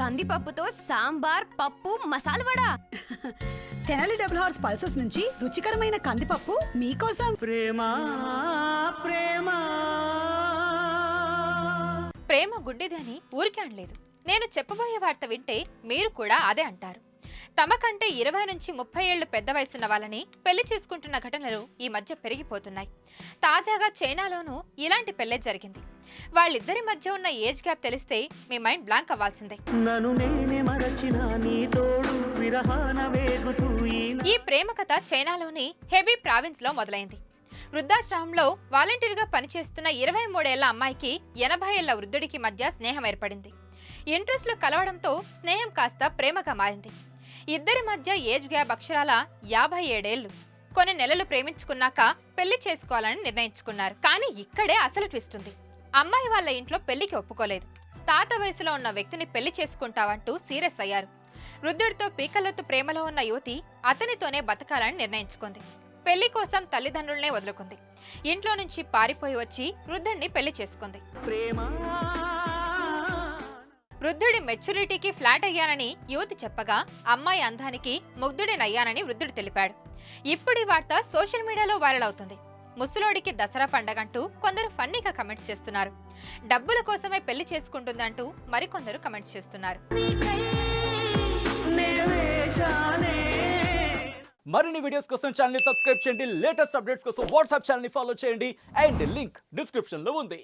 కందిపప్పుతో సాంబార్ పప్పు masala vada. Tenali double horse pulses నుంచి రుచికరమైన కందిపప్పు మీకోసం. ప్రేమ ప్రేమ ప్రేమ గుడ్డిది అని ఊరికే అనలేదు. నేను చెప్పబోయే వార్త వింటే మీరు కూడా అదే అంటారు. తమకంటే 20 నుంచి 30 ఏళ్లు పెద్ద వయసున్న వాళ్ళని పెళ్లి చేసుకుంటున్న ఘటనలు ఈ మధ్య పెరిగిపోతున్నాయి. తాజాగా చైనాలోనూ ఇలాంటి పెళ్లే జరిగింది. వాళ్ళిద్దరి మధ్య ఉన్న ఏజ్ గ్యాప్ తెలిస్తే మీ మైండ్ బ్లాంక్ అవ్వాల్సిందే. ఈ ప్రేమ కథ చైనాలోని హెబీ ప్రావిన్స్ లో మొదలైంది. వృద్ధాశ్రమంలో వాలంటీర్గా పనిచేస్తున్న 23 ఏళ్ల అమ్మాయికి 80 ఏళ్ల వృద్ధుడికి మధ్య స్నేహం ఏర్పడింది. ఇంట్రెస్ట్లు కలవడంతో స్నేహం కాస్త ప్రేమగా మారింది. ఇద్దరి మధ్య ఏజ్ గ్యాప్ అక్షరాల 57 ఏళ్లు. కొన్ని నెలలు ప్రేమించుకున్నాక పెళ్లి చేసుకోవాలని నిర్ణయించుకున్నారు. కానీ ఇక్కడే అసలు ట్విస్ట్ ఉంది. అమ్మాయి వాళ్ళ ఇంట్లో పెళ్లికి ఒప్పుకోలేదు. తాత వయసులో ఉన్న వ్యక్తిని పెళ్లి చేసుకుంటావంటూ సీరియస్ అయ్యారు. వృద్ధుడితో పీకలొత్తు ప్రేమలో ఉన్న యువతి అతనితోనే బతకాలని నిర్ణయించుకుంది. పెళ్లి కోసం తల్లిదండ్రులనే వదులుకుంది. ఇంట్లో నుంచి పారిపోయి వచ్చి వృద్ధుడిని పెళ్లి చేసుకుంది. వృద్ధుడి మెచ్యూరిటీకి ఫ్లాట్ అయ్యానని యువతి చెప్పగా అమ్మాయి అందానికి ముగ్ధుడినయ్యానని వృద్ధుడు తెలిపాడు. ఇప్పుడు ఈ వార్త సోషల్ మీడియాలో వైరల్ అవుతుంది. ముసలోడికి దసరా పండగంటూ కొందరు ఫన్నీగా కమెంట్స్ చేస్తున్నారు. డబ్బుల కోసమే పెళ్లి చేసుకుంటుందంటూ మరికొందరు కమెంట్స్ చేస్తున్నారు. మరిన్ని వీడియోస్ కోసం ఛానల్ ని సబ్స్క్రైబ్ చేయండి. లేటెస్ట్ అప్డేట్స్ కోసం వాట్సాప్ ఛానల్ ని ఫాలో చేయండి. అండ్ లింక్ డిస్క్రిప్షన్ లో ఉంది.